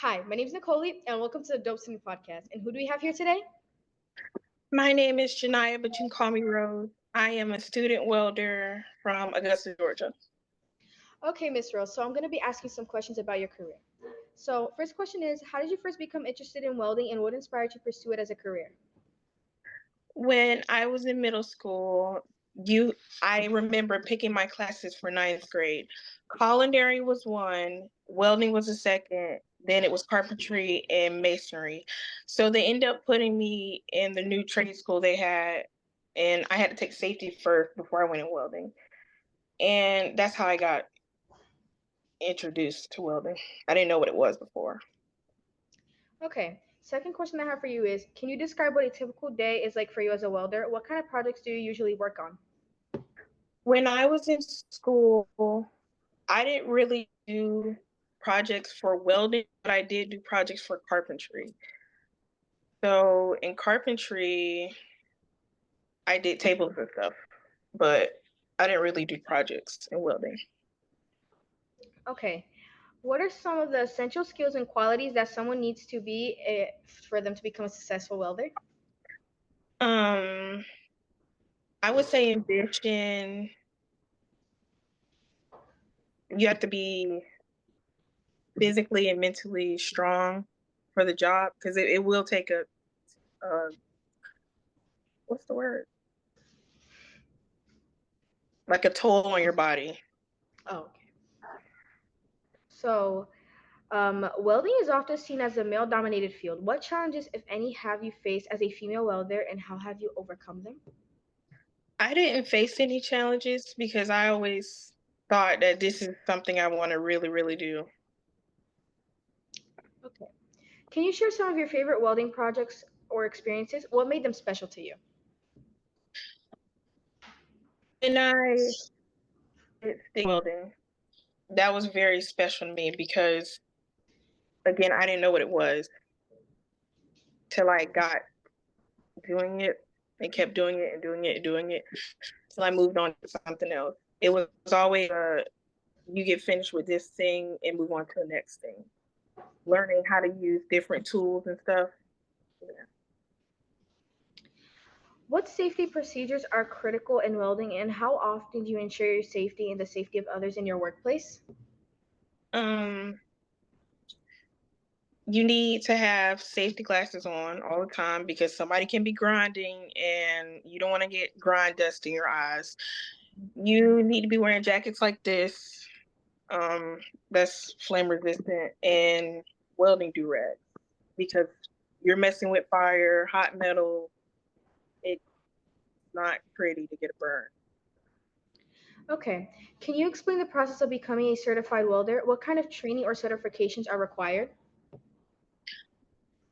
Hi, my name is Nicole, and welcome to the Dope Student Podcast. And who do we have here today? My name is Jhania, but you can call me Rose. I am a student welder from Augusta, Georgia. Okay, Miss Rose. So I'm going to be asking some questions about your career. So first question is, how did you first become interested in welding, and what inspired you to pursue it as a career? When I was in middle school, I remember picking my classes for ninth grade. Culinary was one, welding was a second, then it was carpentry and masonry. So they ended up putting me in the new trade school they had, and I had to take safety first before I went in welding. And that's how I got introduced to welding. I didn't know what it was before. Okay. Second question I have for you is, can you describe what a typical day is like for you as a welder? What kind of projects do you usually work on? When I was in school, I didn't really do projects for welding, but I did do projects for carpentry. So in carpentry, I did tables and stuff, but I didn't really do projects in welding. Okay. What are some of the essential skills and qualities that someone needs to be for them to become a successful welder? Um, I would say ambition. You have to be physically and mentally strong for the job because it will take a what's the word? Like a toll on your body. Oh, okay. So, welding is often seen as a male dominated field. What challenges, if any, have you faced as a female welder, and how have you overcome them? I didn't face any challenges because I always thought that this is something I want to really, really do. Okay. Can you share some of your favorite welding projects or experiences? What made them special to you? And I did stick welding. That was very special to me because, again, I didn't know what it was till I got doing it and kept doing it and doing it and doing it till I moved on to something else. It was always you get finished with this thing and move on to the next thing. Learning how to use different tools and stuff. Yeah. What safety procedures are critical in welding, and how often do you ensure your safety and the safety of others in your workplace? Um, you need to have safety glasses on all the time because somebody can be grinding and you don't want to get grind dust in your eyes. You need to be wearing jackets like this, um, that's flame resistant, and welding do-rags because you're messing with fire, hot metal. It's not pretty to get a burn. Okay. Can you explain the process of becoming a certified welder? What kind of training or certifications are required?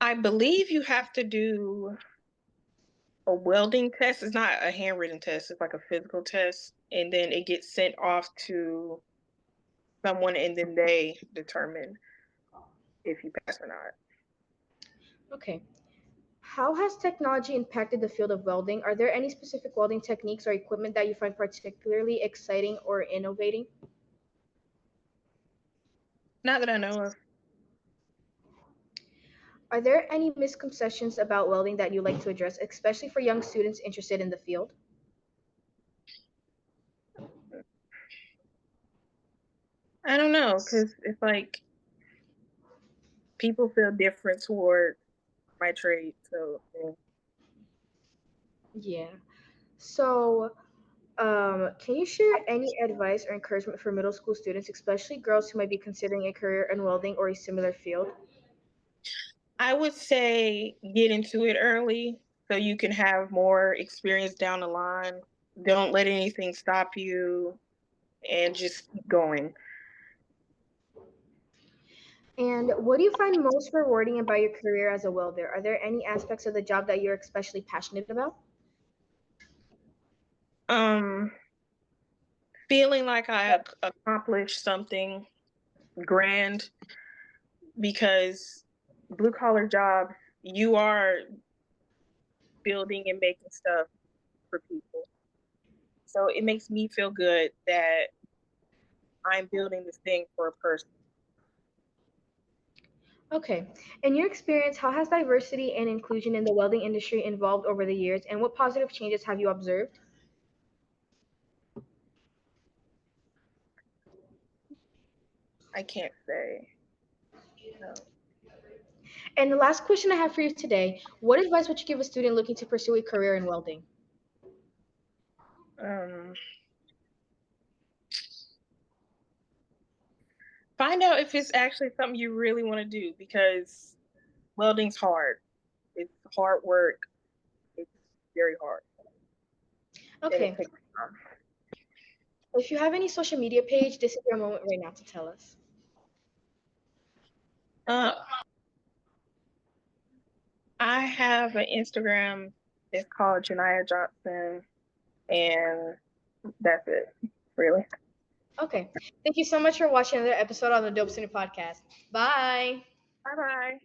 I believe you have to do a welding test. It's not a handwritten test, it's like a physical test. And then it gets sent off to someone and then they determine if you pass or not. Okay. How has technology impacted the field of welding? Are there any specific welding techniques or equipment that you find particularly exciting or innovating? Not that I know of. Are there any misconceptions about welding that you like to address, especially for young students interested in the field? I don't know, because it's like people feel different toward my trade. So yeah. Yeah. So, can you share any advice or encouragement for middle school students, especially girls who might be considering a career in welding or a similar field? I would say get into it early so you can have more experience down the line. Don't let anything stop you and just keep going. And what do you find most rewarding about your career as a welder? Are there any aspects of the job that you're especially passionate about? Um, Feeling like I accomplished something grand because blue collar jobs, you are building and making stuff for people. So it makes me feel good that I'm building this thing for a person. Okay. In your experience, how has diversity and inclusion in the welding industry evolved over the years, and what positive changes have you observed? I can't say. No. And the last question I have for you today, what advice would you give a student looking to pursue a career in welding? Um, find out if it's actually something you really want to do because welding's hard. It's hard work. It's very hard, and it Okay. takes time. If you have any social media page, this is your moment right now to tell us. Uh, I have an Instagram. It's called Jhania Johnson, and that's it. Really. Okay. Thank you so much for watching another episode on the Dope Student Podcast. Bye. Bye bye.